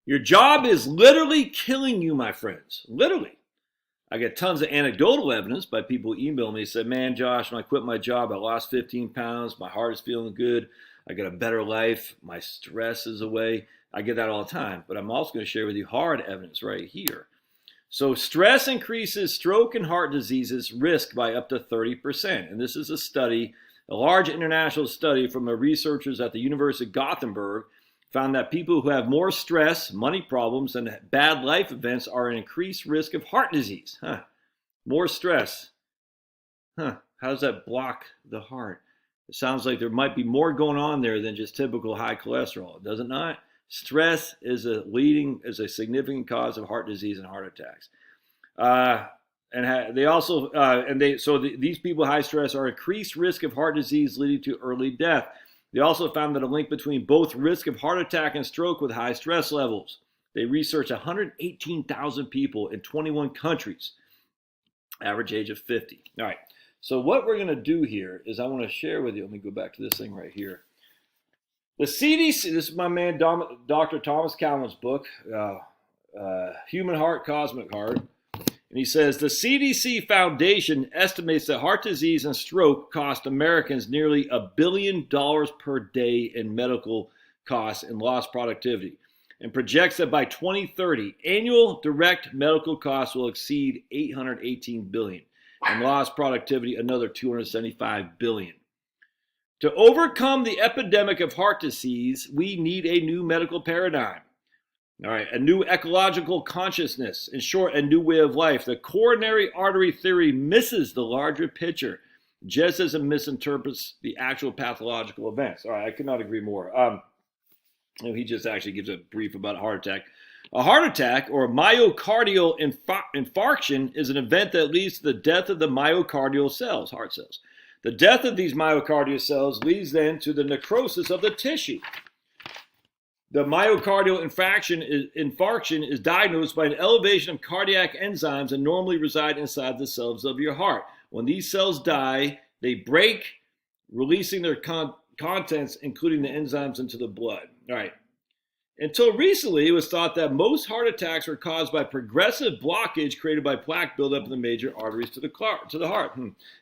Your job is literally killing you, my friends. Literally. I get tons of anecdotal evidence by people who email me and say, man, Josh, when I quit my job, I lost 15 pounds. My heart is feeling good. I got a better life. My stress is away. I get that all the time. But I'm also going to share with you hard evidence right here. So stress increases stroke and heart diseases risk by up to 30%. And this is a study, a large international study from researchers at the University of Gothenburg found that people who have more stress, money problems, and bad life events are at increased risk of heart disease. More stress. How does that block the heart? It sounds like there might be more going on there than just typical high cholesterol, does it not? Stress is a significant cause of heart disease and heart attacks. These people with high stress are increased risk of heart disease leading to early death. They also found that a link between both risk of heart attack and stroke with high stress levels. They researched 118,000 people in 21 countries, average age of 50. All right, so what we're going to do here is I want to share with you, let me go back to this thing right here. The CDC, this is my man Dr. Thomas Callan's book, Human Heart, Cosmic Heart. And he says, the CDC Foundation estimates that heart disease and stroke cost Americans nearly $1 billion per day in medical costs and lost productivity, and projects that by 2030, annual direct medical costs will exceed $818 billion, and lost productivity another $275 billion. To overcome the epidemic of heart disease, we need a new medical paradigm. All right, a new ecological consciousness, in short, a new way of life. The coronary artery theory misses the larger picture, just as it misinterprets the actual pathological events. All right, I could not agree more. He just actually gives a brief about a heart attack. A heart attack, or myocardial infarction, is an event that leads to the death of the myocardial cells, heart cells. The death of these myocardial cells leads then to the necrosis of the tissue. The myocardial infarction is diagnosed by an elevation of cardiac enzymes that normally reside inside the cells of your heart. When these cells die, they break, releasing their contents, including the enzymes, into the blood. All right. Until recently, it was thought that most heart attacks were caused by progressive blockage created by plaque buildup in the major arteries to the heart.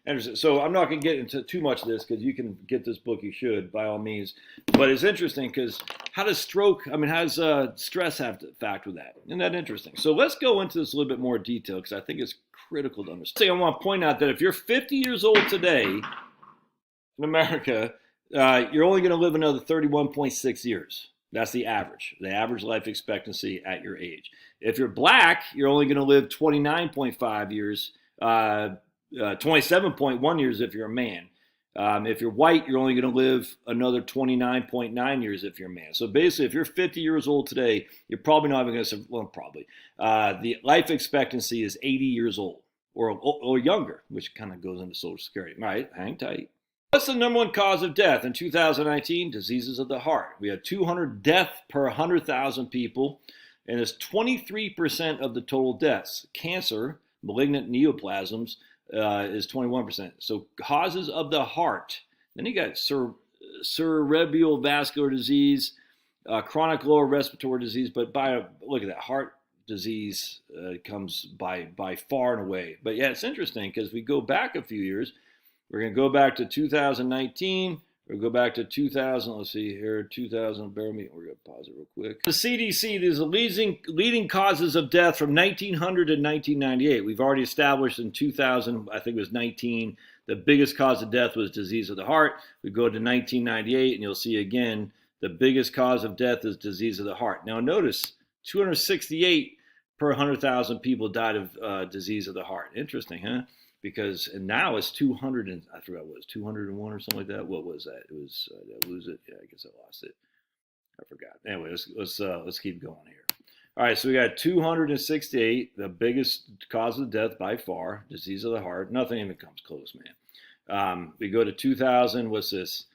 Interesting. So I'm not going to get into too much of this because you can get this book, you should, by all means. But it's interesting because how does stress have to factor with that? Isn't that interesting? So let's go into this a little bit more detail because I think it's critical to understand. I want to point out that if you're 50 years old today in America, you're only going to live another 31.6 years. That's the average life expectancy at your age. If you're black, you're only going to live 29.5 years, 27.1 years if you're a man. If you're white, you're only going to live another 29.9 years if you're a man. So basically, if you're 50 years old today, you're probably not even going to, the life expectancy is 80 years old or younger, which kind of goes into Social Security. All right, hang tight. What's the number one cause of death in 2019? Diseases of the heart. We had 200 deaths per 100,000 people, and it's 23% of the total deaths. Cancer, malignant neoplasms, is 21%. So causes of the heart. Then you got cerebral vascular disease, chronic lower respiratory disease, but look at that, heart disease comes by far and away. But yeah, it's interesting because we go back a few years. We're going to go back to 2019. We'll go back to 2000. Let's see here. 2000. Bear with me. We're going to pause it real quick. The CDC, these are leading causes of death from 1900 to 1998. We've already established in 2000, I think it was 19, the biggest cause of death was disease of the heart. We go to 1998, and you'll see again, the biggest cause of death is disease of the heart. Now notice, 268 per 100,000 people died of disease of the heart. Interesting, huh? Because and now it's 200 and I forgot what it was, 201 or something like that. What was that? It was did I lose it? Yeah, I guess I lost it. I forgot. Anyway, let's keep going here. All right, so we got 268, the biggest cause of death by far, disease of the heart. Nothing even comes close, man. We go to 2000. What's this?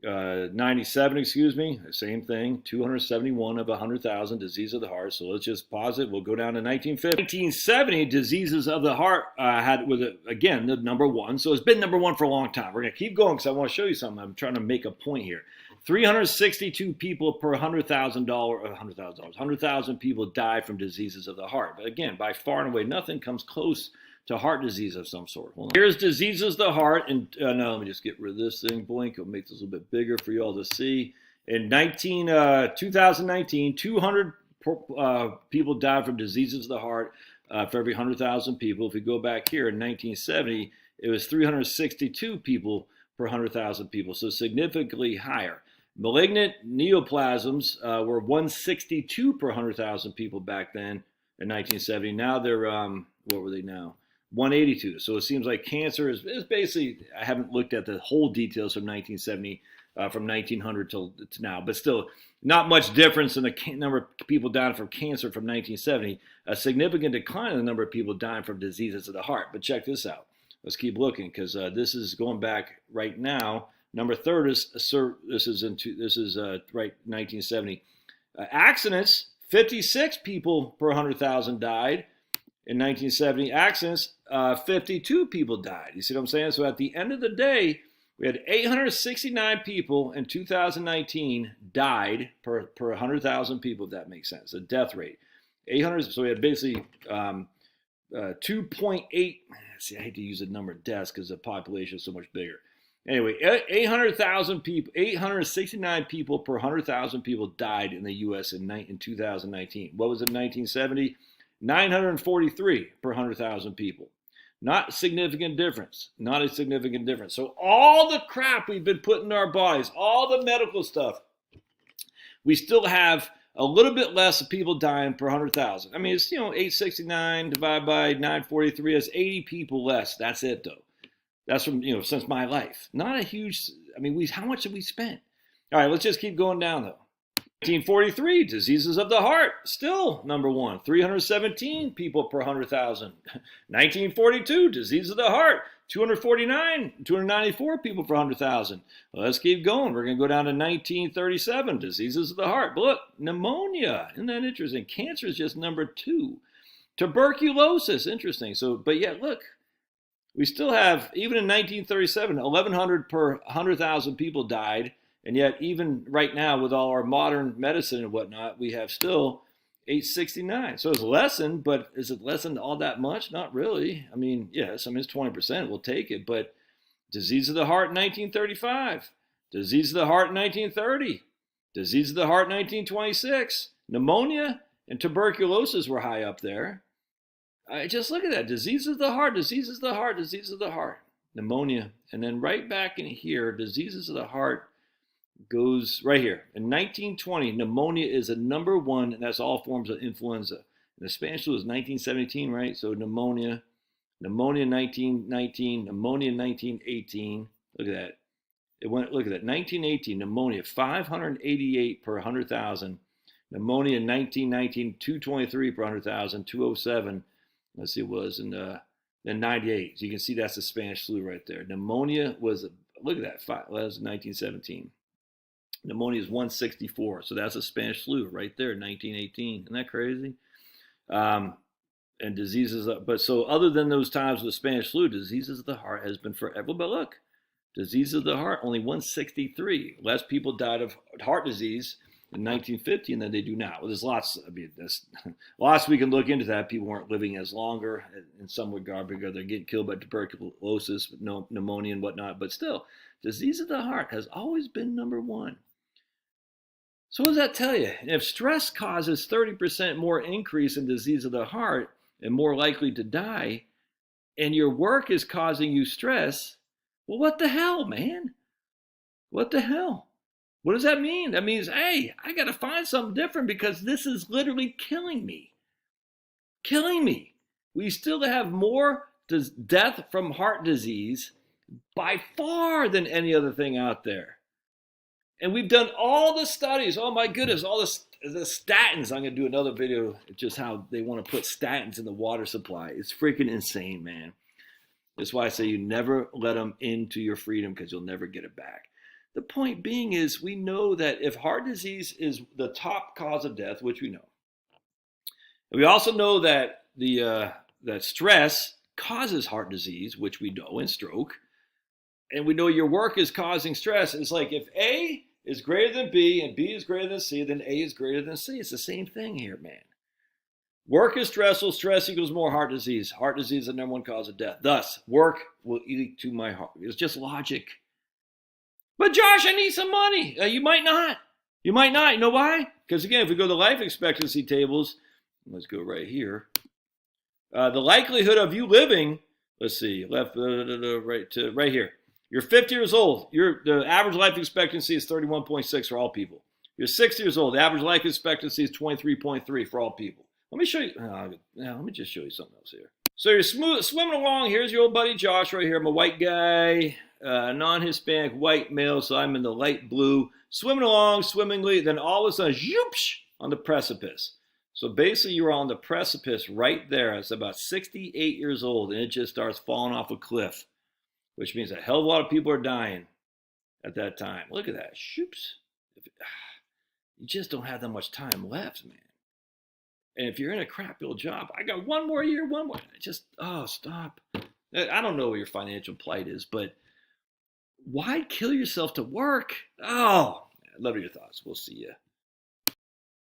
97, excuse me, same thing, 271 of 100,000, disease of the heart. So let's just pause it. We'll go down to 1950. 1970, diseases of the heart again, the number one. So it's been number one for a long time. We're going to keep going because I want to show you something. I'm trying to make a point here. 362 people per $100,000 people die from diseases of the heart. But again, by far and away, nothing comes close to heart disease of some sort. Here's diseases of the heart. And now let me just get rid of this thing. Blink. It'll make this a little bit bigger for you all to see. In 2019, 200 people died from diseases of the heart for every 100,000 people. If we go back here in 1970, it was 362 people per 100,000 people, so significantly higher. Malignant neoplasms were 162 per 100,000 people back then in 1970. Now they're, what were they now? 182. So it seems like cancer is basically, I haven't looked at the whole details from 1970, from 1900 to now, but still not much difference in the number of people dying from cancer from 1970. A significant decline in the number of people dying from diseases of the heart. But check this out. Let's keep looking because this is going back right now. Number third is right 1970. Accidents, 56 people per 100,000 died in 1970. Accidents, 52 people died. You see what I'm saying? So at the end of the day, we had 869 people in 2019 died per 100,000 people, if that makes sense. The death rate. 800. So we had basically 2.8. See, I hate to use the number of deaths because the population is so much bigger. Anyway, 800,000 people, 869 people per 100,000 people died in the U.S. in 2019. What was it in 1970? 943 per 100,000 people. Not a significant difference. Not a significant difference. So all the crap we've been putting in our bodies, all the medical stuff, we still have a little bit less of people dying per 100,000. I mean, it's, 869 divided by 943 is 80 people less. That's it, though. That's from, since my life. Not a huge, how much have we spent? All right, let's just keep going down, though. 1943, diseases of the heart, still number one, 317 people per 100,000. 1942, disease of the heart, 294 people per 100,000. Well, let's keep going. We're going to go down to 1937, diseases of the heart. But look, pneumonia, isn't that interesting? Cancer is just number 2. Tuberculosis, interesting. So, but yet, look, we still have, even in 1937, 1,100 per 100,000 people died. And yet, even right now, with all our modern medicine and whatnot, we have still 869. So it's lessened, but is it lessened all that much? Not really. Yes, it's 20%. We'll take it. But disease of the heart in 1935. Disease of the heart in 1930. Disease of the heart in 1926. Pneumonia and tuberculosis were high up there. Just look at that. Disease of the heart, diseases of the heart, disease of the heart. Pneumonia. And then right back in here, diseases of the heart goes right here. In 1920, pneumonia is the number one, and that's all forms of influenza. And the Spanish flu is 1917, right? So pneumonia 1919, pneumonia 1918. Look at that. Look at that. 1918, pneumonia, 588 per 100,000. Pneumonia in 1919, 223 per 100,000. 207, let's see, it was in then 98. So you can see that's the Spanish flu right there. Pneumonia was, look at that, that was 1917. Pneumonia is 164, so that's a Spanish flu right there, 1918. Isn't that crazy? And diseases, but so other than those times with the Spanish flu, diseases of the heart has been forever. But look, diseases of the heart, only 163. Less people died of heart disease in 1950 than they do now. Well, there's lots. There's lots we can look into that. People weren't living as longer in some regard because they're getting killed by tuberculosis, pneumonia and whatnot. But still, disease of the heart has always been number one. So what does that tell you? If stress causes 30% more increase in disease of the heart and more likely to die, and your work is causing you stress, well, what the hell, man? What the hell? What does that mean? That means, hey, I got to find something different because this is literally killing me. Killing me. We still have more death from heart disease by far than any other thing out there. And we've done all the studies. Oh my goodness, all the statins. I'm going to do another video just how they want to put statins in the water supply. It's freaking insane, man. That's why I say you never let them into your freedom because you'll never get it back. The point being is we know that if heart disease is the top cause of death, which we know, and we also know that that stress causes heart disease, which we know, and stroke, and we know your work is causing stress. It's like if A is greater than B and B is greater than C, then A is greater than C. It's the same thing here, man. Work is stressful. Stress equals more heart disease. Heart disease is the number one cause of death. Thus, work will eat to my heart. It's just logic. But Josh, I need some money. You might not. You might not. You know why? Because again, if we go to life expectancy tables, let's go right here. The likelihood of you living, let's see, left, right here. You're 50 years old. The average life expectancy is 31.6 for all people. You're 60 years old. The average life expectancy is 23.3 for all people. Let me show you. Let me just show you something else here. So you're swimming along. Here's your old buddy Josh right here. I'm a white guy, non-Hispanic, white male, so I'm in the light blue. Swimming along swimmingly, then all of a sudden, zoopsh, on the precipice. So basically, you're on the precipice right there. It's about 68 years old, and it just starts falling off a cliff, which means a hell of a lot of people are dying at that time. Look at that. Shoops. You just don't have that much time left, man. And if you're in a crappy old job, I got one more year. Stop. I don't know what your financial plight is, but why kill yourself to work? Oh, I love your thoughts. We'll see you.